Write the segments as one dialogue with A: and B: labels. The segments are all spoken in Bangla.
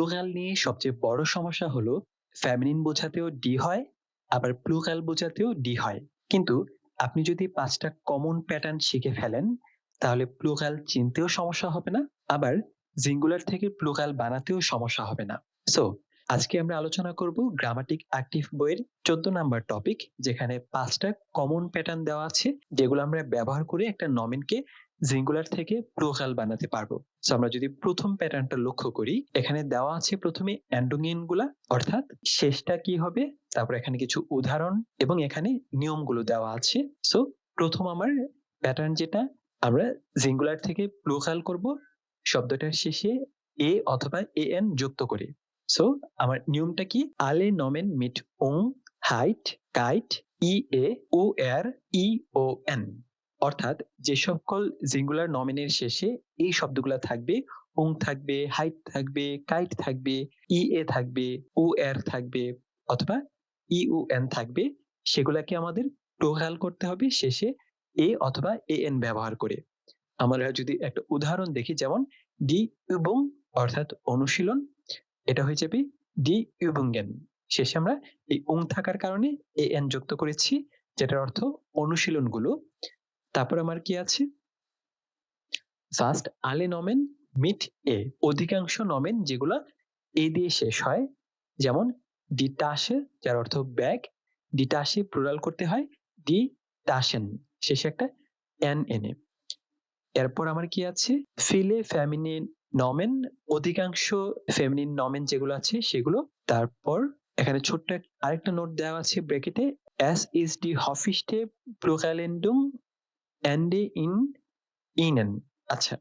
A: প্লুরাল নিয়ে সবচেয়ে বড় সমস্যা হলো ফেমিনিন বোঝাতেও ডি হয়, আবার প্লুরাল বোঝাতেও ডি হয়। কিন্তু আপনি যদি ৫টা কমন প্যাটার্ন শিখে ফেলেন, তাহলে প্লুরাল চিনতেও সমস্যা হবে না, আবার সিঙ্গুলার থেকে প্লুরাল বানাতেও সমস্যা হবে না। সো আজকে আমরা আলোচনা করব গ্রামাটিক অ্যাক্টিভ বইয়ের ১৪ নাম্বার টপিক, যেখানে ৫টা কমন প্যাটার্ন দেওয়া আছে, যেগুলো আমরা ব্যবহার করে একটা নমিনকে সিঙ্গুলার থেকে প্লুরাল বানাতে পারবো। সো আমরা যদি প্রথম প্যাটার্নটা লক্ষ্য করি, এখানে দেওয়া আছে প্রথমে অ্যান্টোনিম গুলা, অর্থাৎ শেষটা কি হবে, তারপর এখানে কিছু উদাহরণ এবং এখানে নিয়মগুলো দেওয়া আছে। সো প্রথম আমার প্যাটার্ন যেটা, আমরা সিঙ্গুলার থেকে প্লুরাল করব শব্দটার শেষে এ অথবা এন যুক্ত করে। সো আমার নিয়মটা কি, আলে নমেন মিট ওং হাইট কাইট ই এ ও এর ই ও এন, অর্থাৎ যে সকল সিঙ্গুলার নমিনের শেষে এই শব্দগুলা থাকবে, ওং থাকবে, হাইট থাকবে, কাইট থাকবে, ই এ থাকবে, ও এর থাকবে অথবা ই ও এন থাকবে, সেগুলাকে আমাদের প্লুরাল করতে হবে শেষে এ অথবা এ এন ব্যবহার করে। আমরা যদি একটা উদাহরণ দেখি, যেমন ডি ইউবং অর্থাৎ অনুশীলন, এটা হয়ে যাবে ডি ইউবুঙ্গেন। শেষে আমরা এই ওং থাকার কারণে এ এন যুক্ত করেছি, যেটার অর্থ অনুশীলনগুলো। তারপর আমার কি আছে, ফার্স্ট আলে নমেন মিট এ, অধিকাংশ নমেন যেগুলা এ দিয়ে শেষ হয়, যেমন ডি টাসে যার অর্থ ব্যাগ, ডি টাসে প্লুরাল করতে হয় ডি টাসেন, শেষে একটা এন এনে। এরপর আমার কি আছে, ফিলে ফেমিনিন নমেন, অধিকাংশ ফেমিনিন নমেন যেগুলো আছে সেগুলো। তারপর এখানে ছোট্ট আরেকটা নোট দেওয়া আছে ব্র্যাকেটে, এস ইজ ডি হফিস্টে প্লুরালেন্ডুম এন্ডে ইন ইনেন। আচ্ছা,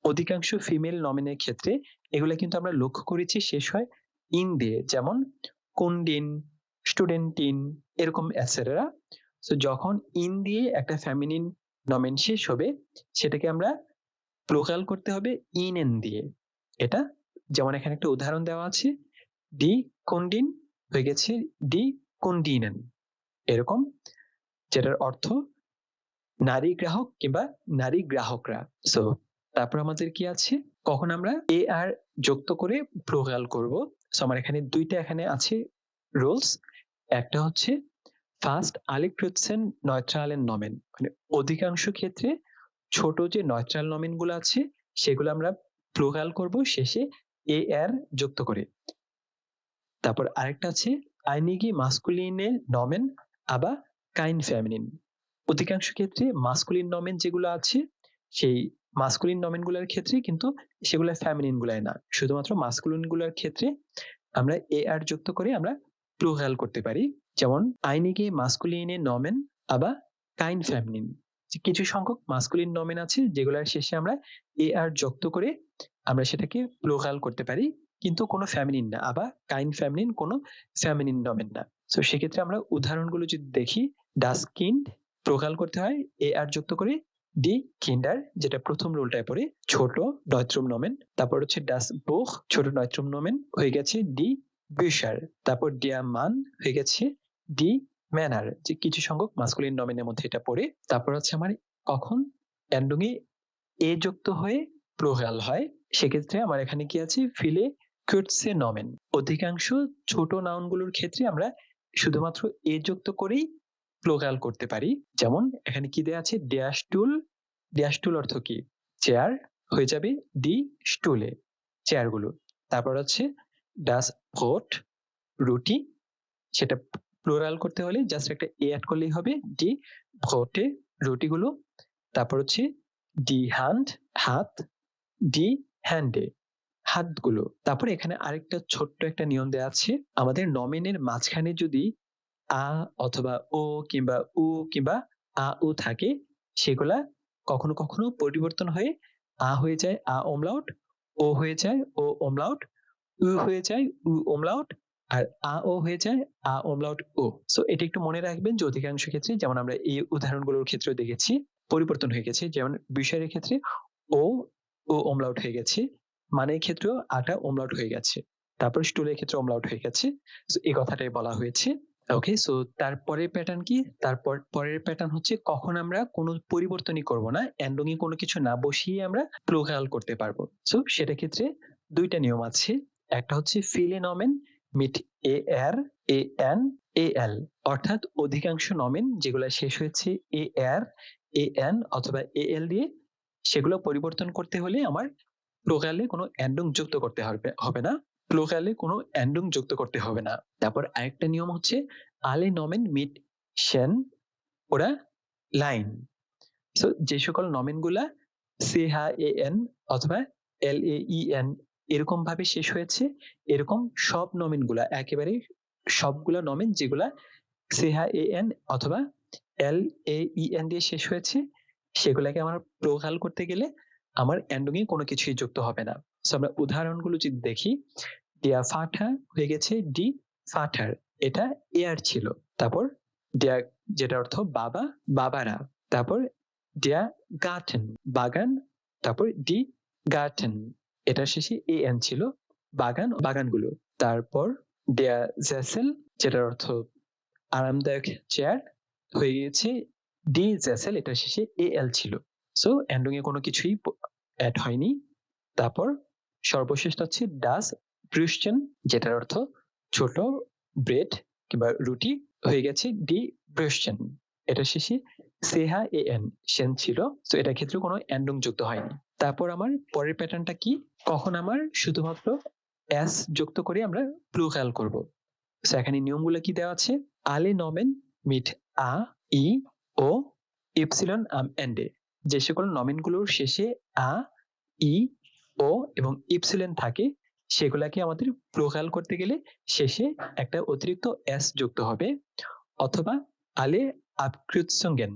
A: অধিকাংশ ফিমেল নমিনের ক্ষেত্রে এগুলো কিন্তু আমরা লক্ষ্য করেছি শেষ হয় ইন দিয়ে, যেমন কুন্ডিন, স্টুডেন্টিন, এরকম এটসেট্রা। সো যখন ইন দিয়ে একটা ফেমিনিন নমিন শেষ হবে, সেটাকে আমরা প্লুরাল করতে হবে ইন এন দিয়ে। এটা যেমন এখানে একটা উদাহরণ দেওয়া আছে, ডি কুন্ডিন হয়ে গেছে ডি কুন্ডিনেন, এরকম, যেটার অর্থ নারী গ্রাহক কিংবা নারী গ্রাহকরা। সো তারপর আমাদের কি আছে, কখন আমরা এ আর যুক্ত করে প্লুরাল করব। সো আমার এখানে দুইটা এখানে আছে রুলস। একটা হচ্ছে ফার্স্ট আলেক প্রুটসেন নয়ট্রালেন নমেন, মানে অধিকাংশ ক্ষেত্রে ছোট যে নয়ট্রাল নমেন গুলো আছে সেগুলো আমরা প্লুরাল করব শেষে এ আর যুক্ত করে। তারপর আরেকটা আছে আইনিগি মাস্কুলিনে নমেন আবার কাইন ফেমিনিন, অধিকাংশ ক্ষেত্রে মাস্কুলিন নমেন যেগুলো আছে সেই মাস্কুলিন নমেন গুলার ক্ষেত্রে কিন্তু সেগুলো ফেমিনিন গুলায় না, শুধুমাত্র মাস্কুলিন গুলার ক্ষেত্রে আমরা এ আর যুক্ত করে আমরা প্লুরাল করতে পারি। যেমন আইনিগে মাস্কুলিনে নমেন আবার কাইন ফেমিনিন, কিছু সংখ্যক মাস্কুলিন নমেন আছে যেগুলোর শেষে আমরা এ আর যুক্ত করে আমরা সেটাকে প্লুরাল করতে পারি, কিন্তু কোনো ফেমিনিন না, আবার কাইন ফেমিনিন কোনো ফেমিনিন নমেন না। তো সেক্ষেত্রে আমরা উদাহরণগুলো যদি দেখি, ডাস কিন্ড প্লুরাল করতে হয় এ আর যুক্ত করে ডি কিন্ডার, যেটা প্রথম রুলটায় পড়ে ছোট নয়ত্রম নমেন। তারপর হচ্ছে ডাস বুখ ছোট নয়ত্রম নমেন হয়ে গেছে ডি বিশার। তারপর ডিয়া মান হয়ে গেছে ডি ম্যানার, যে কিছু সংখ্যক মাস্কুলিন নমেনের মধ্যে এটা পড়ে। তারপর হচ্ছে আমার কখন এন্ডুঙে এ যুক্ত হয়ে প্লুরাল হয়, সেক্ষেত্রে আমার এখানে কি আছে, ফিলে কুর্টসে নমেন, অধিকাংশ ছোট নাউনগুলোর ক্ষেত্রে আমরা শুধুমাত্র এ যুক্ত করেই প্লুরাল করতে পারি। যেমন এখানে কি দেয়া আছে, ড্যাশ টুল, ড্যাশ টুল অর্থ কি, চেয়ার, হয়ে যাবে ডি স্টুলে, চেয়ারগুলো। তারপর হচ্ছে ডাস ভোট রুটি, সেটা প্লুরাল করতে হলে জাস্ট একটা এ অ্যাড করলেই হবে, ডি ভোটে রুটিগুলো। তারপর হচ্ছে ডি হ্যান্ড হাত, ডি হ্যান্ডে হাতগুলো। তারপর এখানে আরেকটা ছোট্ট একটা নিয়ম দেওয়া আছে, আমাদের নমিনের মাঝখানে যদি আ অথবা ও কিংবা উ কিংবা আ উ থাকে, সেগুলা কখনো কখনো পরিবর্তন হয়ে আ হয়ে যায় আ ওমলাউট, ও হয়ে যায় ও ওমলাউট, উ হয়ে যায় উ ওমলাউট, আর আ ও হয়ে যায় আ ওমলাউট ও। সো এটা একটু মনে রাখবেন যে অধিকাংশ ক্ষেত্রে, যেমন আমরা এই উদাহরণগুলোর ক্ষেত্রে দেখেছি, পরিবর্তন হয়ে গেছে। যেমন বিষয়ের ক্ষেত্রে ও ও ওমলাউট হয়ে গেছে, মানের ক্ষেত্রেও আটা ওমলাউট হয়ে গেছে, তারপর স্টুলের ক্ষেত্রে ওমলাউট হয়ে গেছে। এই কথাটাই বলা হয়েছে। ওকে, সো তারপরের প্যাটার্ন কি, তারপর পরের প্যাটার্ন হচ্ছে কখন আমরা কোনো পরিবর্তনই করব না, এন্ডং এ কোনো কিছু না বসিয়ে আমরা প্লুরাল করতে পারবো। সো সেটা ক্ষেত্রে দুইটা নিয়ম আছে। একটা হচ্ছে ফিলে নমেন meet A R A N A এল, অর্থাৎ অধিকাংশ নমেন যেগুলো শেষ হয়েছে এ আর এ এন অথবা এ এল দিয়ে, সেগুলো পরিবর্তন করতে হলে আমার প্লুরালে কোনো এন্ডং যুক্ত করতে হবে না, প্লুরালে কোনো এন্ডং যুক্ত করতে হবে না। তারপর আরেকটা নিয়ম হচ্ছে আলে নমেন মিট শেন ওরা লাইন। সো যে সকল নমেন গুলা সেহা এ এন অথবা এল এ ই এন এরকম ভাবে শেষ হয়েছে, এরকম সব নমেন গুলা, একেবারে সবগুলা নমেন যেগুলা সেহা এ এন অথবা এল এ ই এন দিয়ে শেষ হয়েছে, সেগুলাকে আমার প্রোহাল করতে গেলে আমার এন্ডিং এ কোনো কিছুই যুক্ত হবে না। সো আমরা উদাহরণগুলো যদি দেখি, ডিয়া ফাঠা হয়ে গেছে ডি ফাঠার, এটা এয়ার ছিল। তারপর ডিয়া যেটা অর্থ বাবা, বাবারা। তারপর ডিয়া গার্টেন বাগান, তারপর ডি গার্টেন, এটা শেষে এ এন ছিল, বাগান, বাগানগুলো। তারপর ডিয়া জেসেল যেটার অর্থ আরামদায়ক চেয়ার হয়ে গিয়েছে ডি জেসেল, এটা শেষে এ এল ছিল। সো এন্ডিং এ কোনো কিছুই অ্যাড হয়নি। তারপর সর্বশেষ হচ্ছে ডাস ব্রুস্টেন যেটার অর্থ ছোট ব্রেড কিংবা রুটি হয়ে গেছে ডি ব্রুস্টেন, এটা শেষে সেহা এ এন সেন ছিল। তো এটা ক্ষেত্রে কোনো এন্ডং যুক্ত হয়নি। তারপর আমার পরের প্যাটার্নটা কি, কখন আমার শুধুমাত্র এস যুক্ত করে আমরা প্লুরাল করব। সো এখানে নিয়মগুলো কি দেওয়া আছে, আলে নমেন মিট আ ই ও ইপসিলন আম এন্ডে, যে সকল নমেনগুলোর শেষে আ ই ও এবং ইপসিলন থাকে সেগুলাকে আমাদের প্লুরাল করতে গেলে শেষে একটা অতিরিক্ত এস যুক্ত হবে, অথবা আলে আবক্রুৎসঙ্গেন,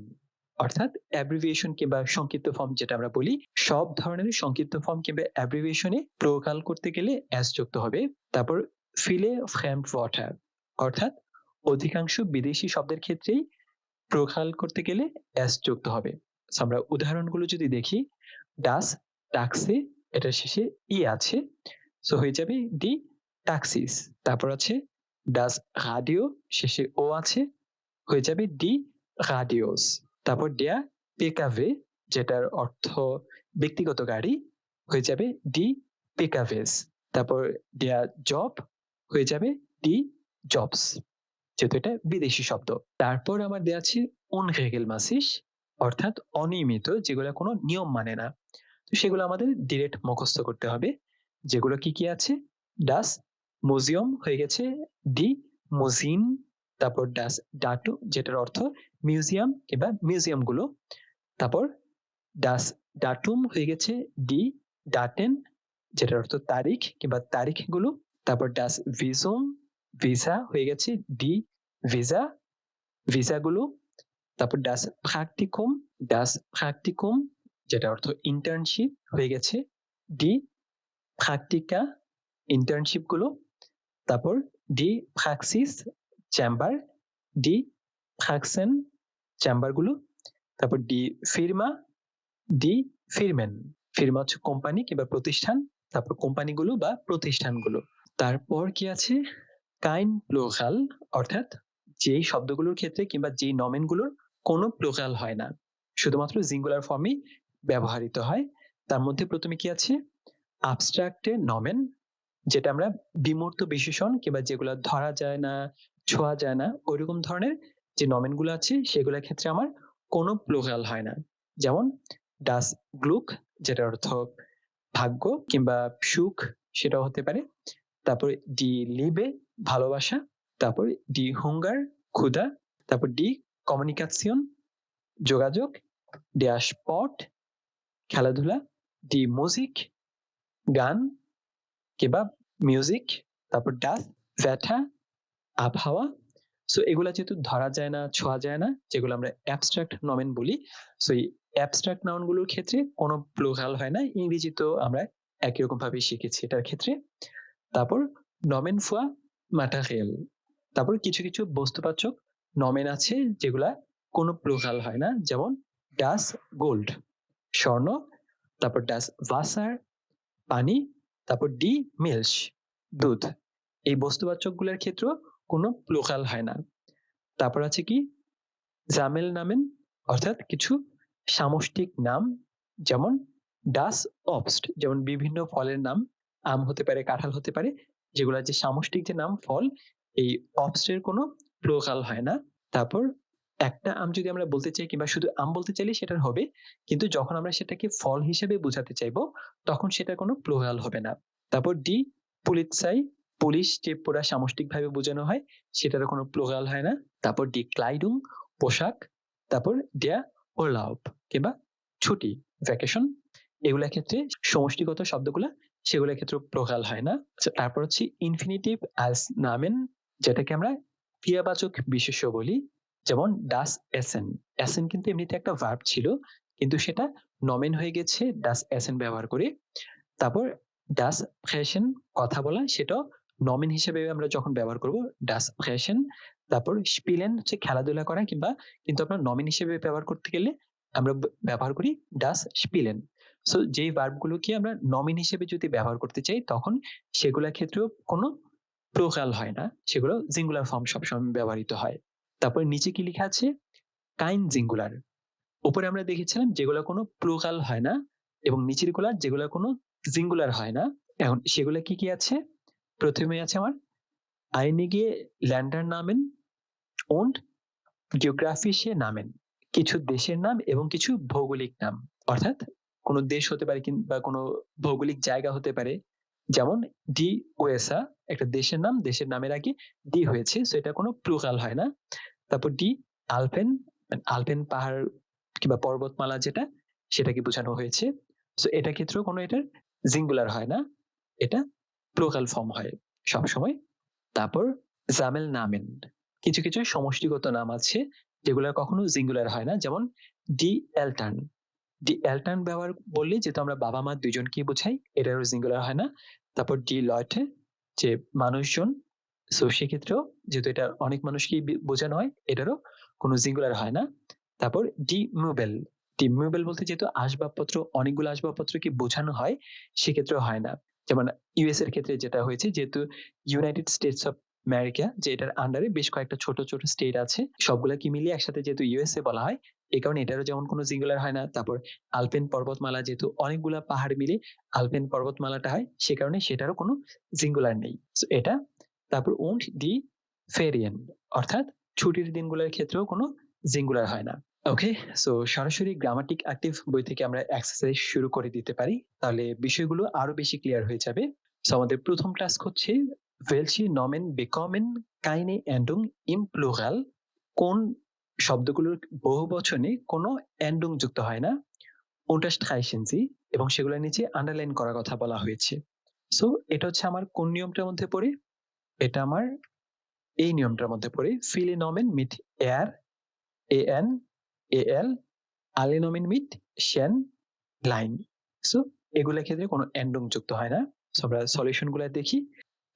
A: অর্থাৎ অ্যাব্রিভিয়েশন কিংবা সংক্ষিপ্ত ফর্ম যেটা আমরা বলি, সব ধরনের সংক্ষিপ্ত ফর্ম কিংবা অ্যাব্রিভিয়েশনে প্লুরাল করতে গেলে এস যুক্ত হবে। তারপর ফিলে ফ্রেমড ওয়াটার, অর্থাৎ অধিকাংশ বিদেশি শব্দের ক্ষেত্রেই প্লুরাল করতে গেলে এস যুক্ত হবে। আমরা উদাহরণগুলো যদি দেখি, ডাস টাক্সি, এটার শেষে ই আছে, সো হয়ে যাবে ডি টাক্সিস। তারপর আছে ডাস রাডিও, শেষে ও আছে, হয়ে যাবে ডি রাডিওস। তারপর ডেয়া পেকাভে যেটার অর্থ ব্যক্তিগত গাড়ি, হয়ে যাবে ডি পেকাভেস। তারপর ডেয়া জব হয়ে যাবে ডি জবস, যেহেতু এটা বিদেশি শব্দ। তারপর আমার দেওয়া আছে unregelmäßig, অর্থাৎ অনিয়মিত, যেগুলো কোনো নিয়ম মানে না। তো সেগুলো আমাদের ডিরেক্ট মুখস্থ করতে হবে। যেগুলো কি কি আছে, ডাস মিউজিয়াম হয়ে গেছে ডি মুজিন। তারপর ডাস ডাটু যেটার অর্থ মিউজিয়াম কিংবা মিউজিয়াম গুলো। তারপর ডাস ডাটুম হয়ে গেছে ডি ডাটেন, যেটার অর্থ তারিখ কিংবা তারিখ গুলো। তারপর ডাস ভিজুম ভিসা হয়ে গেছে ডি ভিসা, ভিসা গুলো। তারপর ডাস প্র্যাকটিকুম যেটা অর্থ ইন্টার্নশিপ হয়ে গেছে ডি প্র্যাকটিকা, ইন্টার্নশিপ গুলো। তারপর D praxis chamber, D প্র্যাক্সেন chamber গুলো। তারপর ডি ফিরমা, ডি ফিরমেন, ফিরমা হচ্ছে কোম্পানি কিংবা প্রতিষ্ঠান, তারপর কোম্পানিগুলো বা প্রতিষ্ঠানগুলো। তারপর কি আছে কাইন প্লুরাল, অর্থাৎ যেই শব্দগুলোর ক্ষেত্রে কিংবা যেই নমেনগুলোর কোনো প্লুরাল হয় না, শুধুমাত্র সিঙ্গুলার ফর্মই ব্যবহৃত হয়। তার মধ্যে প্রথমে কি আছে আবস্ট্রাক্টে নমেন, যেটা আমরা বিমূর্ত বিশেষণ কিংবা যেগুলো ধরা যায় না, ছোঁয়া যায় না, ওইরকম ধরনের যে নমেনগুলো আছে সেগুলোর ক্ষেত্রে আমার কোনো প্লুরাল হয় না। যেমন ডাস গ্লুক যেটার অর্থ ভাগ্য কিংবা সুখ, সেটাও হতে পারে। তারপরে ডি লিবে ভালোবাসা, তারপর ডি হুঙ্গার ক্ষুধা, তারপর ডি কমিউনিকেশন যোগাযোগ, ডি স্পট খেলাধুলা, ডি মিউজিক গান কিংবা মিউজিক, তারপর ডাস ভ্যাথা আবহাওয়া। সো এগুলা যেহেতু ধরা যায় না, ছোঁয়া যায় না, যেগুলো আমরা অ্যাবস্ট্রাক্ট নমেন বলি, সো এই অ্যাবস্ট্রাক্ট নাউনগুলোর ক্ষেত্রে কোনো প্লুরাল হয় না। ইংরেজি তো আমরা একই রকম ভাবে শিখেছি এটার ক্ষেত্রে। তারপর নমেন ফুয়া ম্যাটারিয়াল, তারপর কিছু কিছু বস্তুবাচক নমেন আছে যেগুলা কোনো প্লুরাল হয় না, যেমন ডাস গোল্ড স্বর্ণ, তারপর ডাস ওয়াসার পানি, তারপর ডি মিল্ক দুধ। এই বস্তুবাচক গুলোর ক্ষেত্রে কোনো প্লুরাল হয় না। তারপর আছে কি জামেল নামেন, অর্থাৎ কিছু সামষ্টিক নাম, যেমন ডাস অবস্ট, যেমন বিভিন্ন ফলের নাম আম হতে পারে, কাঁঠাল হতে পারে, যেগুলা যে সামষ্টিক যে নাম ফল, এই অপসের কোনো প্লুরাল হয় না। তারপর একটা আম যদি আমরা বলতে চাই কিংবা শুধু আম বলতে চাইলে সেটার হবে, কিন্তু যখন আমরা সেটাকে ফল হিসেবে বোঝাতে চাইবো তখন সেটার কোনো প্লুরাল হবে না। তারপর ডি, পুলিৎসাই, পুলিশ যে পুরা সামষ্টিকভাবে বোঝানো হয় সেটারও কোনো প্লুরাল হয় না। তারপর ডি ক্লাইডুং, পোশাক। তারপর ডেয়া ওরলাউব কিংবা ছুটি, ভ্যাকেশন। এগুলোর ক্ষেত্রে সমষ্টিগত শব্দগুলা সেগুলোর ক্ষেত্রে প্লুরাল হয় না। তারপর হচ্ছে ইনফিনিটিভ অ্যাজ নামেন, যেটাকে আমরা ক্রিয়াবাচক বিশেষ্য বলি, যেমন ডাস এসেন। এসেন কিন্তু এমনিতে একটা ভার্ব ছিল, কিন্তু সেটা নমেন হয়ে গেছে ডাস এসেন ব্যবহার করে। তারপর ডাস ফ্রেশন, কথা বলা, সেটাও নমেন হিসেবে আমরা যখন ব্যবহার করব ডাস ফ্রেশন। তারপর স্পিলেন হচ্ছে খেলাধুলা করা, কিংবা কিন্তু আমরা নমেন হিসেবে ব্যবহার করতে গেলে আমরা ব্যবহার করি ডাস স্পিলেন। সো যেই ভার্বগুলোকে আমরা নমিন হিসেবে যদি ব্যবহার করতে চাই তখন সেগুলোর ক্ষেত্রেও কোনো প্লুরাল হয় না, সেগুলো সিঙ্গুলার ফর্ম সবসময় ব্যবহৃত হয়। তারপর নিচে কি লেখা আছে? কাইন সিঙ্গুলার। উপরে আমরা দেখেছিলাম যেগুলো কোনো প্লুরাল হয় না, এবং নিচের গুলা যেগুলো কোনো সিঙ্গুলার হয় না। এখন সেগুলো কি কি আছে? প্রথমে আছে আমার einige Ländernamen und geographische Namen, কিছু দেশের নাম এবং কিছু ভৌগোলিক নাম। অর্থাৎ কোনো দেশ হতে পারে কিংবা কোনো ভৌগোলিক জায়গা হতে পারে। যেমন ডি ওয়েসা, একটা দেশের নাম, দেশের নামের আগে ডি হয়েছে, সো এটা কোনো প্লুরাল হয় না। তারপর ডি আলপেন, আলপেন পাহাড় কিংবা পর্বতমালা যেটা, সেটাকে বোঝানো হয়েছে। সো এটা ক্ষেত্রেও কোনো এটার সিঙ্গুলার হয় না, এটা প্লুরাল ফর্ম হয় সবসময়। তারপর জামেল নামেন, কিছু কিছু সমষ্টিগত নাম আছে যেগুলো কখনো সিঙ্গুলার হয় না, যেমন ডি এলটান। ডি এলটান ব্যবহার বললে যেহেতু আমরা বাবা মা দুইজনকেই বোঝাই, এটারও সিঙ্গুলার হয় না। তারপর ডি লয়টে, যে মানুষজন, সো সেক্ষেত্রেও যেহেতু এটা অনেক মানুষকেই বোঝানো হয়, এটারও কোনো সিঙ্গুলার হয় না। তারপর ডি মুবেল, ডি মুবেল বলতে যেহেতু আসবাবপত্র, অনেকগুলো আসবাবপত্রকে বোঝানো হয়, সেক্ষেত্রেও হয় না। যেমন ইউএস এর ক্ষেত্রে যেটা হয়েছে, যেহেতু ইউনাইটেড স্টেটস অফ আমেরিকা, যে এটার আন্ডারে বেশ কয়েকটা ছোট ছোট স্টেট আছে, সবগুলাকে মিলিয়ে একসাথে যেহেতু ইউএসএ বলা হয়, এই কারণে এটারও যেমন কোনো সিঙ্গুলার হয় না। তারপর আলপেন পর্বতমালা, যেহেতু অনেকগুলা পাহাড় মিলে আলপেন পর্বতমালাটা হয়, সে কারণে সেটারও কোনো সিঙ্গুলার নেই, এটা। তারপর উন্ড ডি ফেরিয়েন, অর্থাৎ ছুটির দিনগুলোর ক্ষেত্রেও কোনো সিঙ্গুলার হয় না। ওকে, সো সরাসরি গ্রামাটিক অ্যাক্টিভ বই থেকে আমরা এক্সারসাইজ শুরু করে দিতে পারি, তাহলে বিষয়গুলো আরো বেশি ক্লিয়ার হয়ে যাবে। সো আমাদের প্রথম টাস্ক হচ্ছে welche Nomen bekommen keine Endung im Plural, কোন শব্দগুলোর বহুবচনে কোনো এন্ডুং যুক্ত হয় না, unterstreichen Sie, এবং সেগুলোর নিচে আন্ডারলাইন করার কথা বলা হয়েছে। সো এটা হচ্ছে আমার কোন নিয়মটার মধ্যে পড়ে? এটা আমার এই নিয়মটার মধ্যে পড়ে, viele Nomen mit er, an, al, alle Nomen mit shen, line। So এগুলোর ক্ষেত্রে কোনো এন্ডুং যুক্ত হয় না। সো আমরা সলিউশন গুলো দেখি।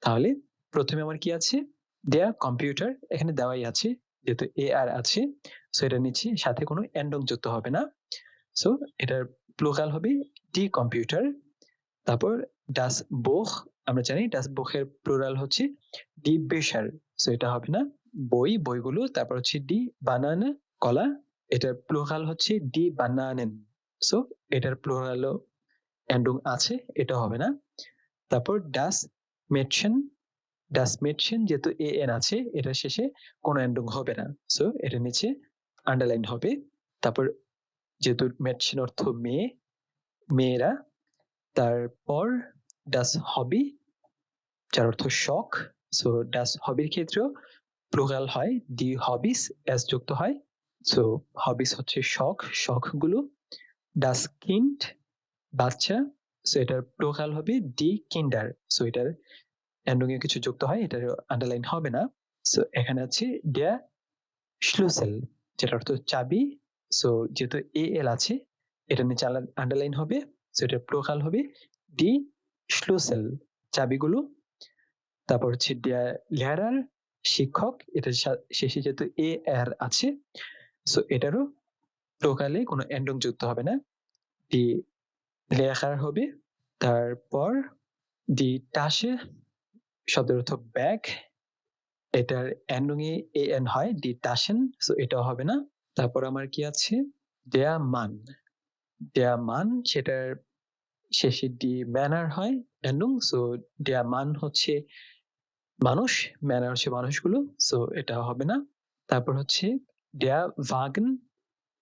A: তাহলে প্রথমে আমার কি আছে? দেয়া কম্পিউটার, এখানে দেওয়াই আছে, যেহেতু এ আর আছে, সো এটার নিচে সাথে কোনো এন্ডং যুক্ত হবে না। সো এটার প্লুরাল হবে ডি কম্পিউটার। তারপর ডাস বুখ, আমরা জানি ডাস বুখের প্লুরাল হচ্ছে ডি বেশার, সো এটা হবে না। বই, বইগুলো। তারপর হচ্ছে ডি বানানা, কলা, এটার প্লুরাল হচ্ছে ডি বানানেন, সো এটার প্লুরাল এন্ডং আছে, এটা হবে না। তারপর ডাস মেটশন, ডাস মেটশন, যেহেতু এ এন আছে, এটার শেষে কোনো এন্ডং হবে না, সো এটা নিচে আন্ডারলাইন হবে। তারপর যেহেতু মেটশন অর্থ মেয়ে, মেয়েরা। তারপর ডাস হবি, যার অর্থ শখ, সো ডাস হবির ক্ষেত্রেও প্লুরাল হয়, ডি হবিস এস যুক্ত হয়, সো হবিস হচ্ছে শখ, শখগুলো। ডাস কিন্ড, বাচ্চা, সো এটার প্লুরাল হবে ডি কিন্ডার, সো এটার এন্ডং এ কিছু যুক্ত হয়, এটার আন্ডারলাইন হবে না। সো এখানে আছে ডেয়া শ্লুসেল, যেটা অর্থ চাবি, সো যেহেতু এ এল আছে, এটা নিচে আন্ডারলাইন হবে, সো এটা প্লুরাল হবে ডি শ্লুসেল, চাবিগুলো। তারপর হচ্ছে ডেয়া লেয়ারার, শিক্ষক, এটা শেষে যেহেতু এ আর আছে, সো এটারও প্লুরালে কোনো এন্ডং যুক্ত হবে না, ডি লেয়ার হবে। তারপর ডি টাসে, শব্দের অর্থ ব্যাগ, এটার এন্ডং এ এন হয়, ডি টাসেন, সো এটাও হবে না। তারপর আমার কি আছে? দেয়া মান, দেয়া মান, সেটার শেষে ডি ম্যানার হয় এন্ডুং, সো der মান হচ্ছে মানুষ, ম্যানার হচ্ছে মানুষগুলো, সো এটা হবে না। তারপর হচ্ছে der Wagen,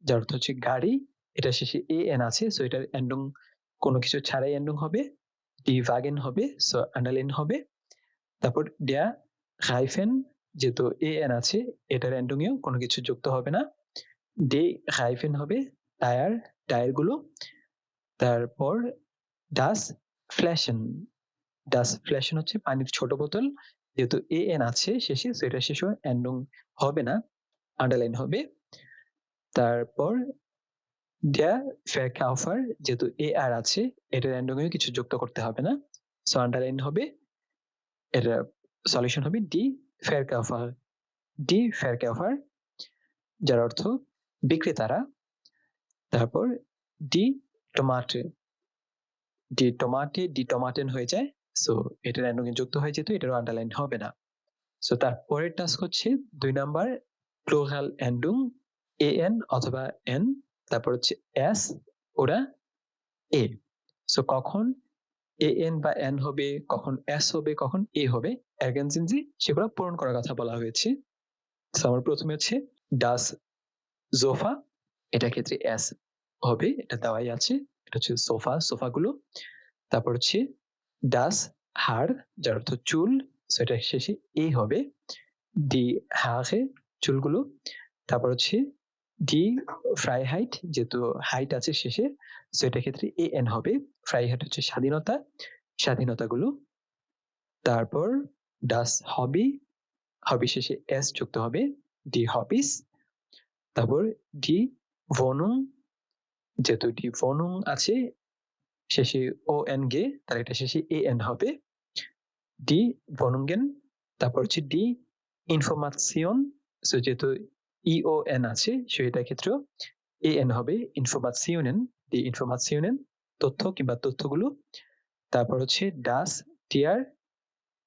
A: যার অর্থ হচ্ছে গাড়ি, এটা শেষে an আছে, সো এটার এন্ডুং কোনো কিছু ছাড়াই এন্ডুং হবে, ডি Wagen হবে, সো আন্ডারলাইন হবে। তারপর der Reifen, যেহেতু an আছে, এটার এন্ডুং এও কোনো কিছু যুক্ত হবে না, ডি Reifen হবে টায়ার, টায়ারগুলো। তারপর das Flaschen, das Flaschen হচ্ছে পানির ছোট বোতল, যেহেতু an আছে শেষে, সো এটা শেষে এন্ডুং হবে না, আন্ডারলাইন হবে। তারপর der Verkäufer, যেহেতু ar আছে, এটার এন্ডুং এ কিছু যুক্ত করতে হবে না, সো আন্ডারলাইন হবে। এটা সলিউশন হবে ডি Verkäufer, ডি Verkäufer, যার অর্থ বিক্রেতারা। তারপর D Tomate, D Tomate D Tomaten হয়ে যায়, সো এটার এন্ডুং এ যুক্ত হয়ে যেত, এটারও আন্ডারলাইন হবে না। সো তারপরের টাস্ক হচ্ছে 2 নাম্বার, প্লুরাল এন্ডুং an অথবা n, তারপর হচ্ছে s ওরা a। সো কখন an বা n হবে, কখন s হবে, কখন a হবে, ergänzen Sie, সেগুলো পূরণ করার কথা বলা হয়েছে। সো আমার প্রথমে হচ্ছে das Sofa, এটা ক্ষেত্রে s হবে, এটা দেওয়াই আছে, এটা হচ্ছে সোফা, সোফাগুলো। তারপর হচ্ছে das Haar, যার অর্থ চুল, সো এটা শেষে a হবে, die Haare, চুলগুলো। তারপর হচ্ছে ডি Freiheit, যেহেতু হাইট আছে শেষে, সো এটা ক্ষেত্রে an হবে, Freiheit হচ্ছে স্বাধীনতা, স্বাধীনতাগুলো। তারপর das Hobby, হবি শেষে s যুক্ত হবে, die Hobbys। তারপর ডি Wohnung, যেহেতু ডি Wohnung আছে শেষে on গে, তাহলে এটা শেষে an হবে, ডি Wohnungen। তারপর হচ্ছে ডি Information, সো যেহেতু eon আছে, সো এটা ক্ষেত্রেও an হবে, Informationen, ডি Informationen, তথ্য কিংবা তথ্যগুলো। তারপর হচ্ছে das Tier,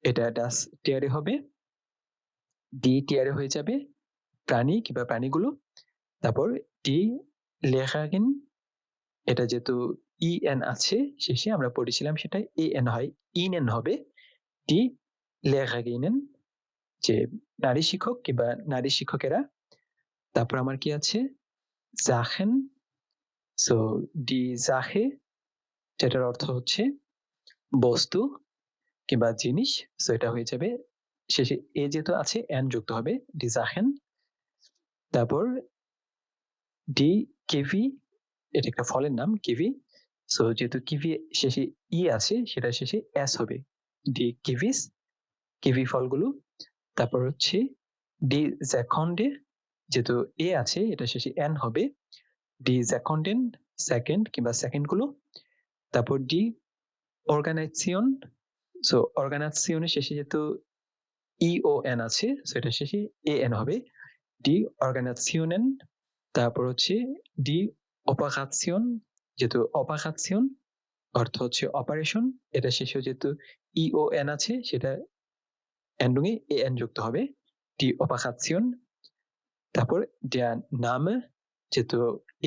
A: এটা das Tier হবে, ডি Tier হয়ে যাবে প্রাণী কিংবা প্রাণীগুলো। তারপর ডি Lehrerin, এটা যেহেতু en আছে শেষে, আমরা পড়েছিলাম সেটা an হয়, ihnen হবে, ডি Lehrerinnen, যে নারী শিক্ষক কিংবা নারী শিক্ষকেরা। তারপর আমার কি আছে Sachen, সো ডি Sache, যেটার অর্থ হচ্ছে বস্তু কিংবা জিনিস, সো এটা হয়ে যাবে শেষে এ যেহেতু আছে n যুক্ত হবে, ডি Sachen। তারপর ডি Kiwi, এটা একটা ফলের নাম কিভি, সো যেহেতু কিভি শেষে ই আছে, সেটা শেষে s হবে, ডি কিভিস, কিভি ফলগুলো। তারপর হচ্ছে ডি Sekunde, যেহেতু এ আছে, এটা শেষে n হবে, ডি Sekunden, সেকেন্ড কিংবা সেকেন্ডগুলো। তারপর ডি Organisation, সো অর্গানাইজেশনের শেষে যেহেতু eon আছে, সো এটা শেষে an হবে, ডি Organisationen। তারপর হচ্ছে ডি Operation, যেহেতু Operation অর্থ হচ্ছে অপারেশন, এটা শেষে যেহেতু eon আছে, সেটা এন্ডিং এ an যুক্ত হবে, ডি Operation। তারপর der Name, যেহেতু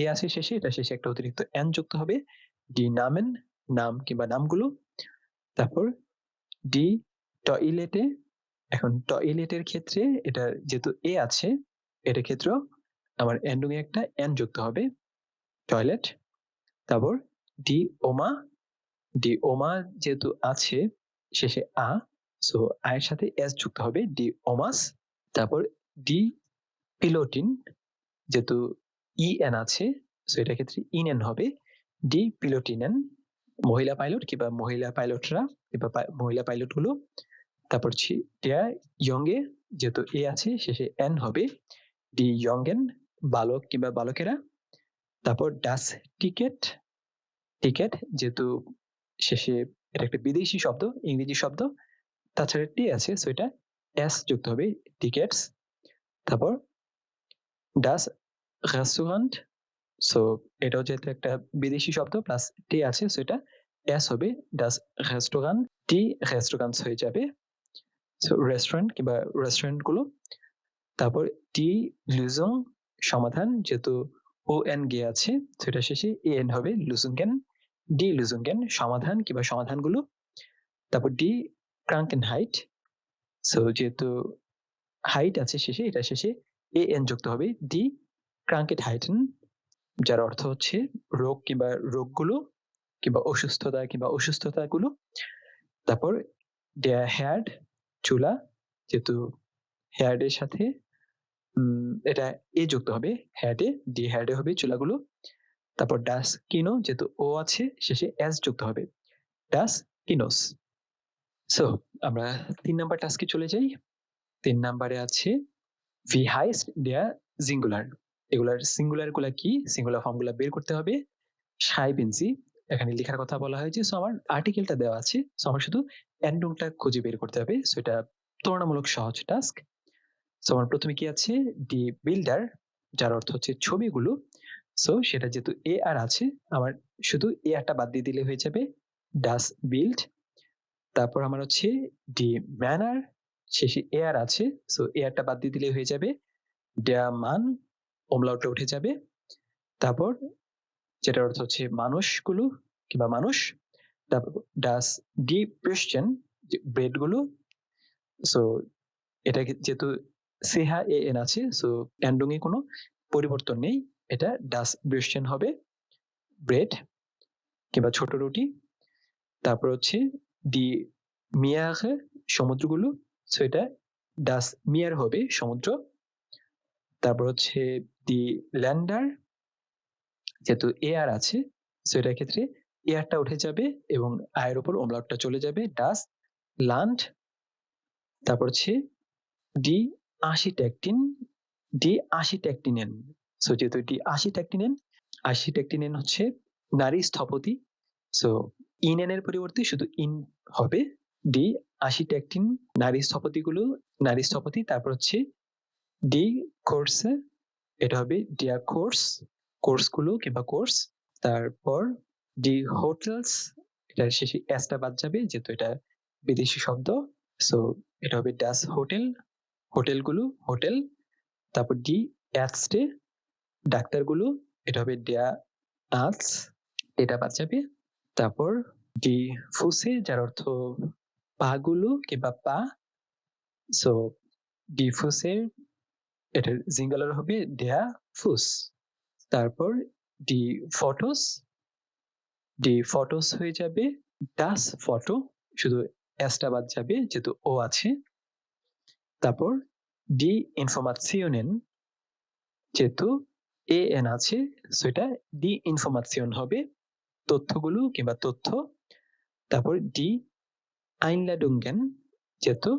A: এ আছে শেষে, এটা শেষে একটা অতিরিক্ত n যুক্ত হবে, ডি Namen, নাম কিংবা নামগুলো। তারপর ডি Toilette, এখন টয়লেটের ক্ষেত্রে এটা যেহেতু এ আছে, এটার ক্ষেত্রেও আমার এন্ডিং এ একটা n যুক্ত হবে, টয়লেট। তারপর ডি Oma, ডি Oma যেহেতু আছে শেষে আ, সো এর সাথে s যুক্ত হবে, ডি Omas। তারপর ডি Pilotin, যেহেতু en আছে, সো এটা ক্ষেত্রে ihnen হবে, ডি Pilotinnen, মহিলা পাইলট কিংবা মহিলা পাইলটরা কিংবা মহিলা পাইলটগুলো। তারপর der Junge, যেহেতু এ আছে শেষে n হবে, ডি Jungen, বালক কিংবা বালকেরা। তারপর das Ticket, টিকেট যেহেতু শেষে এটা একটা বিদেশি শব্দ, ইংরেজি শব্দ, তাছাড়া টি আছে, সো এটা s যুক্ত হবে, টিকেটস। তারপর das Restaurant, সো এটাও যেহেতু একটা বিদেশি শব্দ প্লাস টি আছে, সো এটা s হবে, das Restaurant, টি Restaurants হয়ে যাবে, সো রেস্টুরেন্ট কিংবা রেস্টুরেন্ট গুলো। তারপর টি Lösung, সমাধান, যেহেতু on গে আছে, সেটা শেষে an হবে, Lösungen। ডি লুজুঙ্গেন সমাধান কিংবা সমাধানগুলো। তারপর ডি ক্রাঙ্কেনহাইট। সো যেহেতু হাইট আছে শেষে, এটা শেষে এ এন যুক্ত হবে। ডি ক্রাঙ্কেনহাইটেন, যার অর্থ হচ্ছে রোগ কিংবা রোগগুলো কিংবা অসুস্থতা কিংবা অসুস্থতাগুলো। তারপর ডেয়া হ্যাড চুলা, যেহেতু হ্যাডের সাথে এটা এ যুক্ত হবে, হ্যাডে ডি হ্যাডে হবে চুলাগুলো। তারপর ডাস কিনো, যেহেতু ও আছে শেষে এস যুক্ত হবে, ডাস কিনোস। সো আমরা 3 নাম্বার টাস্কে চলে যাই। 3 নাম্বারে আছে ভি হাইস্ট দেয়ার সিঙ্গুলার। এগুলার সিঙ্গুলার গুলা কি, সিঙ্গুলার ফর্ম গুলা বের করতে হবে। সাইবেনসি এখানে লেখার কথা বলা হয়েছে। সো আমার আর্টিকেলটা দেওয়া আছে, সো আমার শুধু এন্ডুংটা খুঁজে বের করতে হবে। সো এটা তুলনামূলক সহজ টাস্ক। সো আমার প্রথমে কি আছে, ডি বিল্ডার, যার অর্থ হচ্ছে ছবিগুলো। সো সেটা যেহেতু এ আর আছে, আমার শুধু এ আরটা বাদ দিয়ে দিলে হয়ে যাবে ডাস বিল্ড। তারপর আমার হচ্ছে ডি ম্যানার, শেষে এ আর আছে, সো এ আরটা বাদ দিয়ে দিলে হয়ে যাবে ডেয়া মান, ওমলাউটটা উঠে যাবে। তারপর যেটার অর্থ হচ্ছে মানুষগুলো কিংবা মানুষ। তারপর ডাস ডি প্রেশন, ব্রেড গুলো। সো এটা যেহেতু সেহা এ এন আছে, সো এন্ডং এ কোনো পরিবর্তন নেই, এটা ডাস প্রেশন হবে, ব্রেড কিংবা ছোট রুটি। তারপর হচ্ছে ডি মিয়ার, সমুদ্রগুলো। সো এটা ডাস মিয়ার হবে, সমুদ্র। তারপর হচ্ছে ডি ল্যান্ডার, যেহেতু এ আর আছে, সো এটার ক্ষেত্রে এয়ারটা উঠে যাবে এবং আয়ের উপর ওমলাউটটা চলে যাবে, ডাস লান্ড। তারপর হচ্ছে ডি আশিট্যাকটিন, ডি আশিট্যাকটিনেন। সো যেহেতু ডি আশিট্যাকটিনেন, আশিট্যাকটিনেন হচ্ছে নারী স্থপতি। সো ইনেন এর পরিবর্তে শুধু ইন হবে, ডি আশিট্যাকটিন নারী স্থপতিগুলো, নারী স্থপতি। তারপর হচ্ছে ডি কোর্সে, এটা হবে ডিয়া কোর্স, কোর্সগুলো কিংবা কোর্স। তারপর ডি হোটেলস, এটার শেষে এসটা বাদ যাবে যেহেতু এটা বিদেশি শব্দ। সো এটা হবে ডাস হোটেল, হোটেলগুলো, হোটেল। তারপর ডি অ্যাটস্টে, ডাক্তারগুলো, এটা হবে ডেয়া আর্টস, এটা বাদ যাবে। তারপর ডি ফুসে, যার অর্থ পাগুলো কিংবা পা। সো ডি ফুসে, এটার সিঙ্গুলার হবে ডেয়া ফুস। তারপর ডি ফটোস, ডি ফটোস হয়ে যাবে ডাস ফটো, শুধু এসটা বাদ যাবে যেহেতু ও আছে। তারপর ডি ইনফরমাশনের, যেহেতু এ এন আছে, সো এটা ডি ইনফরমাশন হবে, তথ্যগুলো কিংবা তথ্য। তারপর ডি আইনলাডুঙ্গেন, যেহেতু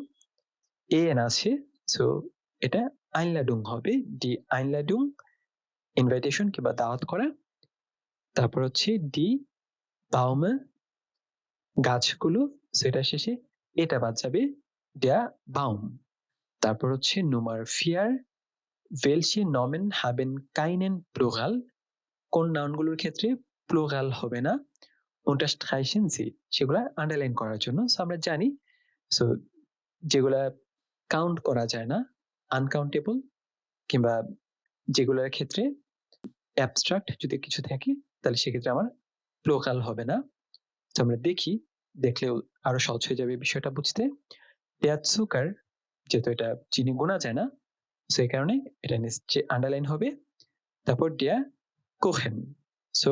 A: এ এন আছে, সো এটা আইনলাডুং হবে, ডি আইনলাডুং, ইনভাইটেশন কিংবা দাওয়াত করা। তারপর হচ্ছে ডি বাউমে, গাছগুলো, সেটা শেষে এটা বাদ যাবে, ডেয়া বাউম। তারপর হচ্ছে নুমার ফিয়ার, ওয়েলশে নমেন হাবেন কাইনেন প্লুরাল, কোন নাউনগুলোর ক্ষেত্রে প্লুরাল হবে না, unterstreichen sie, সেগুলা আন্ডারলাইন করার জন্য। সো আমরা জানি, সো যেগুলা কাউন্ট করা যায় না, আনকাউন্টেবল, কিংবা যেগুলোর ক্ষেত্রে অ্যাবস্ট্রাক্ট যদি কিছু থাকে, তাহলে সেক্ষেত্রে আমার প্লুরাল হবে না। তো আমরা দেখি, দেখলেও আরো সহজ হয়ে যাবে বিষয়টা বুঝতে। ডেয়া সুকার, যেহেতু এটা চিনি গোনা যায় না, সেই কারণে এটা নিচে আন্ডারলাইন হবে। তারপর ডেয়া কোহেন, সো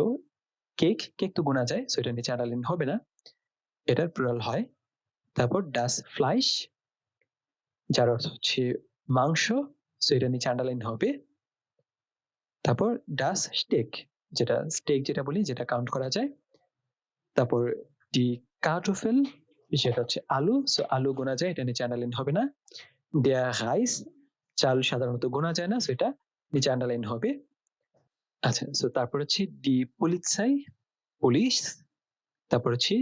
A: কেক, কেক তো গোনা যায়, সো এটা নিচে আন্ডারলাইন হবে না, এটার প্লুরাল হয়। তারপর ডাস ফ্লাইশ, যার অর্থ হচ্ছে মাংস, সো এটা নিচে আন্ডারলাইন হবে। তারপর ডাস স্টেক, যেটা স্টেক যেটা বলি, যেটা কাউন্ট করা যায়। তারপর ডি কার্টোফেল, সেটা হচ্ছে আলু, সো আলু গোনা যায়, এটা নিচে আন্ডারলাইন হবে না। ডেয়া রাইস, চাল সাধারণত গোনা যায় না, সো এটা নিচে আন্ডারলাইন হবে। আচ্ছা, সো তারপর হচ্ছে ডি পুলিৎসাই, পুলিশ। তারপর হচ্ছে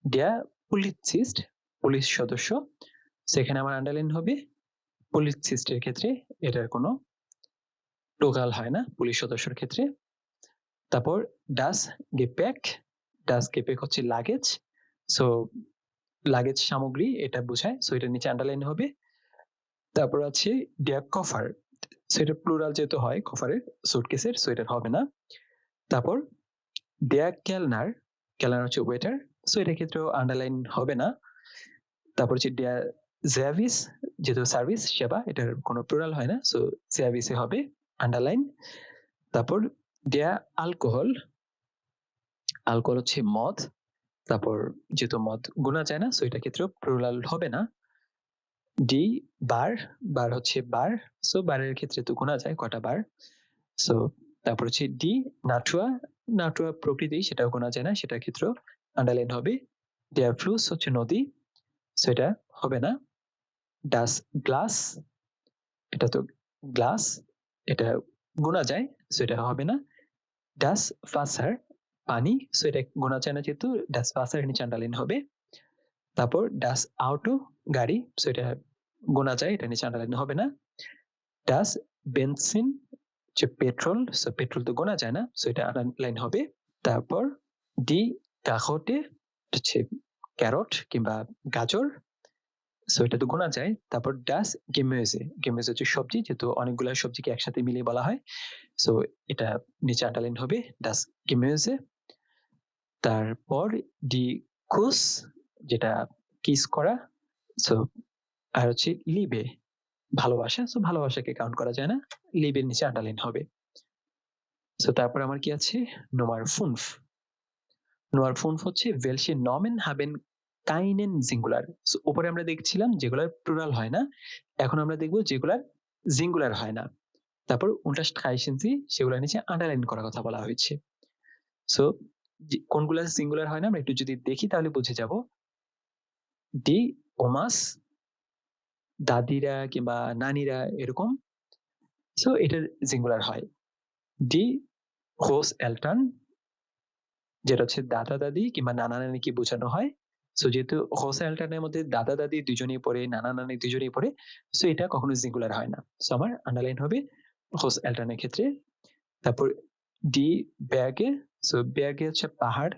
A: ডেয়া পুলিৎসিস্ট, পুলিশ সদস্য, সেখানে আমার আন্ডারলাইন হবে। পুলিৎসিস্টের ক্ষেত্রে এটার কোনো টোকাল হয় না পুলিশ সদস্যের ক্ষেত্রে। তারপর ডাস গেপ্যাক, ডাস গেপ্যাক হচ্ছে লাগেজ, সো লাগেজ সামগ্রী এটা বোঝায়, সো এটা নিচে আন্ডারলাইন হবে। তারপর আছে ডেয়া কফার, সেটা প্লুরাল যেহেতু হয় কফারের, সুটকেসের, সো এটা হবে না। তারপর ডেয়া ক্যালনার, কেলার হচ্ছে ওয়েটার, সো এটার ক্ষেত্রেও আন্ডারলাইন হবে না। তারপর হচ্ছে der Service, যেহেতু সার্ভিস সেবা, এটার কোনো প্লুরাল হয় না, সো সার্ভিসে হবে আন্ডারলাইন। তারপর der Alkohol, আলকোহল হচ্ছে মদ, তারপর যেহেতু মদ গোনা যায় না, সো এটার ক্ষেত্রেও প্লুরাল হবে না। ডি বার, বার হচ্ছে বার, সো বারের ক্ষেত্রে তো গোনা যায় কটা বার, সো তারপর হচ্ছে ডি নাটুয়া, নাটুয়া প্রকৃতি, সেটাও গোনা যায় না, সেটার ক্ষেত্রেও আন্ডারলাইন হবে। দেয়ার ফ্লুস হচ্ছে নদী, সেটা হবে না। ডাস গ্লাস, এটা তো গ্লাস, এটা গোনা যায়, সো এটা হবে না। ডাস ফাসার, পানি, সো এটা গোনা যায় না, যেহেতু ডাস ফাসার নিচে আন্ডারলাইন হবে। তারপর ডাস আউটো, গাড়ি, সো এটা গোনা যায়, এটা নিচে আন্ডারলাইন হবে না। ডাস বেনসিন, যে পেট্রোল, সো পেট্রোল তো গোনা যায় না, সো এটা আন্ডারলাইন হবে। তারপর ডি কাহোটে, হচ্ছে ক্যারট কিংবা গাজর, সো এটা তো গোনা যায়। তারপর ডাস গেমেজে, গেমেজ হচ্ছে সবজি, যেহেতু অনেকগুলো সবজিকে একসাথে মিলিয়ে বলা হয়, সো এটা নিচে আন্ডারলাইন হবে ডাস গেমেজে। তারপর ডি কুস, যেটা কিস করা, সো আর হচ্ছে লিবে, ভালোবাসা, সো ভালোবাসাকে কাউন্ট করা যায় না, লিবের নিচে আন্ডারলাইন হবে। সো তারপর আমার কি আছে, নোমার ফুনফ, নোয়ার ফুনফ হচ্ছে welche Nomen haben keinen Singular, so উপরে আমরা দেখছিলাম যেগুলোর প্লুরাল হয় না, এখন আমরা দেখবো যেগুলার সিঙ্গুলার হয় না। তারপর unterstreichen Sie, সেগুলোর নিচে আন্ডারলাইন করার কথা বলা হয়েছে। সো কোনগুলা সিঙ্গুলার হয় না আমরা একটু যদি দেখি তাহলে বুঝে যাব। ডি ওমাস, দাদিরা কিংবা নানিরা এরকম, সো এটার সিঙ্গুলার হয়। ডি হোস এলটান, যেটা হচ্ছে দাদা দাদি কিংবা নানা নানিকে বোঝানো হয়, সো যেহেতু হোস এলটানের মধ্যে দাদা দাদি দুজনেই পড়ে, নানা নানি দুজনেই পড়ে, সো এটা কখনো সিঙ্গুলার হয় না, সো আমার আন্ডারলাইন হবে হোস এলটানের ক্ষেত্রে। তারপর ডি ব্যাগে, সো ব্যাগে হচ্ছে পাহাড়,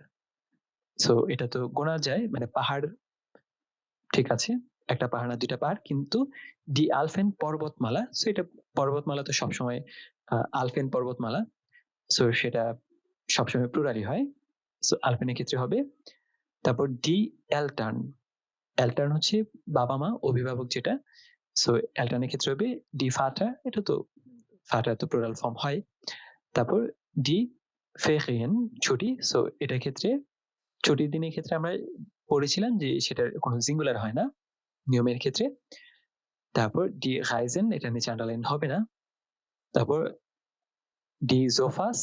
A: সো এটা তো গোনা যায়, মানে পাহাড় ঠিক আছে, একটা পাহাড় না দুইটা পাহাড়, কিন্তু ডি আলফেন পর্বতমালা, সো এটা পর্বতমালা তো সবসময় আলফেন পর্বতমালা, সো সেটা সবসময় প্লুরালি হয়, সো আলফেনের ক্ষেত্রে হবে। তারপর ডি অ্যালটার্ন, অ্যালটার্ন হচ্ছে বাবা মা অভিভাবক যেটা, সো অ্যালটার্নের ক্ষেত্রে হবে ডি ফাটা, এটা তো ফাটা তো প্লুরাল ফর্ম হয়। তারপর ডি ফেরিয়েন, ছুটি, সো এটার ক্ষেত্রে ছুটির দিনের ক্ষেত্রে আমরা পড়েছিলাম যে সেটার কোনো সিঙ্গুলার হয় না নিয়মের ক্ষেত্রে। তারপর ডি রাইজেন, এটা নিচে আন্ডারলাইন হবে না। তারপর ডি জোফাস,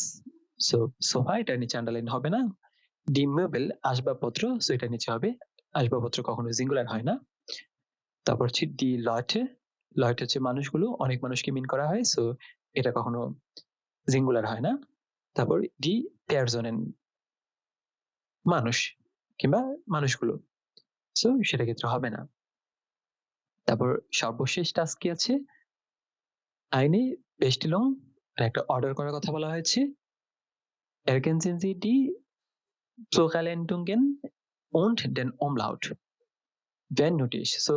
A: সো সোফা, এটা নিচে আন্ডারলাইন হবে না। ডি মেবেল, আসবাবপত্র, সো এটা নিচে হবে, আসবাবপত্র কখনো সিঙ্গুলার হয় না। তারপর হচ্ছে ডি লয়টে, লয়টে হচ্ছে মানুষগুলো, অনেক মানুষকে মিন করা হয়, সো এটা কখনো সিঙ্গুলার হয় না। তারপর ডি পেয়ারজনেন, মানুষ কিংবা মানুষগুলো, সো সেটা ক্ষেত্রে হবে না। তারপর সর্বশেষ টাস্ক কি আছে, আইনে বেস্টিলং, একটা অর্ডার করার কথা বলা হয়েছে। Ergänzen Sie die Pluralendungen und den Umlaut wenn nötig, so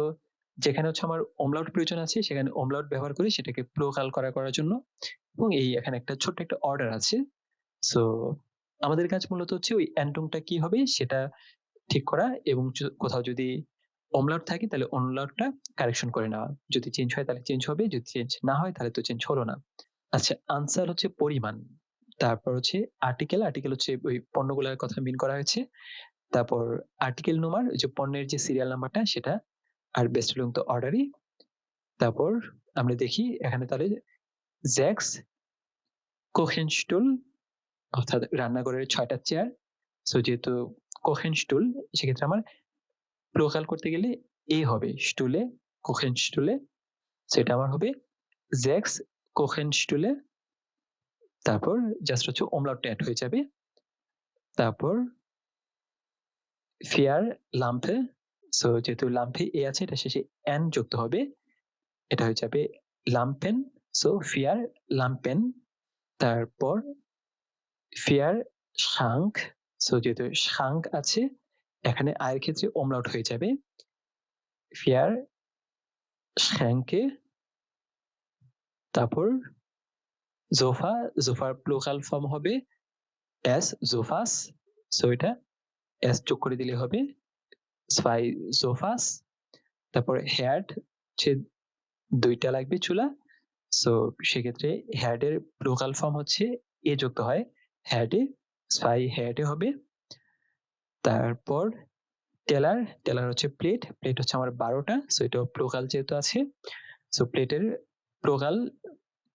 A: যেখানে হচ্ছে আমার umlaut প্রয়োজন আছে সেখানে umlaut ব্যবহার করে সেটাকে প্লুরাল করার জন্য, এবং এই এখানে একটা ছোট্ট একটা অর্ডার আছে। সো আমাদের কাজ মূলত হচ্ছে ওই অ্যান্টংটা কি হবে সেটা ঠিক করা, এবং কোথাও যদি umlaut থাকে তাহলে umlautটা কারেকশন করে নেওয়া, যদি চেঞ্জ হয় তাহলে চেঞ্জ হবে, যদি চেঞ্জ না হয় তাহলে তো চেঞ্জ হলো না। আচ্ছা, আনসার হচ্ছে পরিমাণ, তারপর হচ্ছে আর্টিকেল, আর্টিকেল হচ্ছে ওই পণ্যগুলোর কথা মিন করা হয়েছে। তারপর আর্টিকেল নাম্বার, যে পণ্যের যে সিরিয়াল নাম্বারটা সেটা, আর বেস্টলং তো অর্ডারই। তারপর আমরা দেখি এখানে তাহলে জ্যাক্স কোহেনস্টুল, অর্থাৎ রান্নাঘরের 6টা চেয়ার, সো যেহেতু কোহেনস্টুল, সেক্ষেত্রে আমার প্লুরাল করতে গেলে এ হবে, স্টুলে, কোহেনস্টুলে, সেটা আমার হবে জ্যাক্স কোহেনস্টুলে। তারপর জাস্ট হচ্ছে ওমলাউটটা অ্যাড হয়ে যাবে। তারপর ফেয়ার লাম্পে, সো যেহেতু লাম্পে এ আছে এটা শেষে এন যুক্ত হবে, এটা হয়ে যাবে লাম্পেন, সো ফেয়ার লাম্পেন। তারপর ফেয়ার শাঙ্ক, সো যেহেতু শাঙ্ক আছে এখানে আয়ের ক্ষেত্রে ওমলাউট হয়ে যাবে, ফেয়ার শ্যাঙ্কে। তারপর জোফা, জোফার প্লুরাল ফর্ম হবে এস জোফাস, সো এটা এস যোগ করে দিলে হবে zwei Sofas। তারপর হ্যাড হচ্ছে 2টা লাগবে চুলা। সো সেক্ষেত্রে হ্যাডের লোকাল ফর্ম হচ্ছে এ যুক্ত হয় হ্যাডে, zwei হ্যাডে হবে। তারপর টেলার হচ্ছে প্লেট হচ্ছে আমার 12টা। সো এটা প্লুরাল যেহেতু আছে, সো প্লেটের প্লুরাল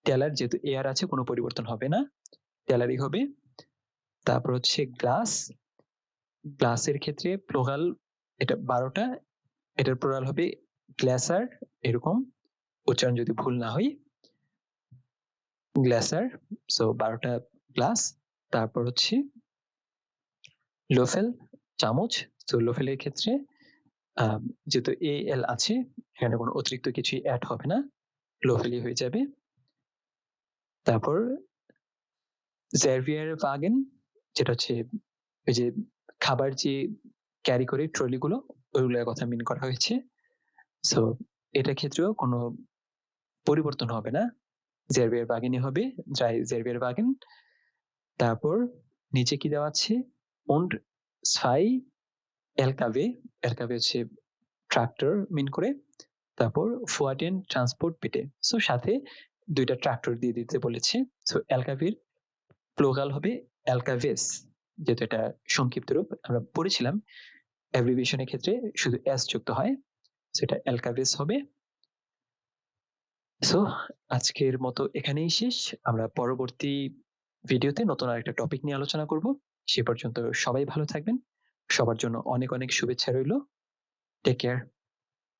A: টেলার যেহেতু এয়ার আছে কোনো পরিবর্তন হবে না, টেলারই হবে। তারপর হচ্ছে গ্লাসের ক্ষেত্রে প্লুরাল এটা 12টা, এটার প্লুরাল হবে গ্লাসার, এরকম উচ্চারণ যদি ভুল না হয়, গ্লাসার। So 12টা glass. তারপর হচ্ছে লোফেল চামচ। তো লোফেলের ক্ষেত্রে যেহেতু এ এল আছে এখানে কোনো অতিরিক্ত কিছু অ্যাড হবে না, লোফেলি হয়ে যাবে। তারপর জার্ভিয়ার ভাগেন, যেটা হচ্ছে ওই যে খাবার যে ক্যারি করে ট্রলিগুলো, ওইগুলোর কথা মিন করা হয়েছে। সো এটার ক্ষেত্রেও কোনো পরিবর্তন হবে না, জার্ভিয়ার ভাগেনই হবে, জার্ভিয়ার ভাগেন। তারপর নিচে কি দেওয়া আছে, und zwei এলকাভে, এলকাভে হচ্ছে ট্রাক্টর মিন করে। তারপর ফুয়াটেন ট্রান্সপোর্ট পেটে, সো সাথে 2টা ট্রাক্টর দিয়ে দিতে বলেছে। সো এলকাভির প্লুরাল হবে এলকাভেস, যেহেতু এটা সংক্ষিপ্ত রূপ আমরা পড়েছিলাম অ্যাব্রিভিয়েশনের ক্ষেত্রে শুধু এস যুক্ত হয়, সেটা এলকাভেস হবে। সো আজকের মতো এখানেই শেষ। আমরা পরবর্তী ভিডিওতে নতুন আরেকটা টপিক নিয়ে আলোচনা করব। সে পর্যন্ত সবাই ভালো থাকবেন। সবার জন্য অনেক অনেক শুভেচ্ছা রইল। Take care.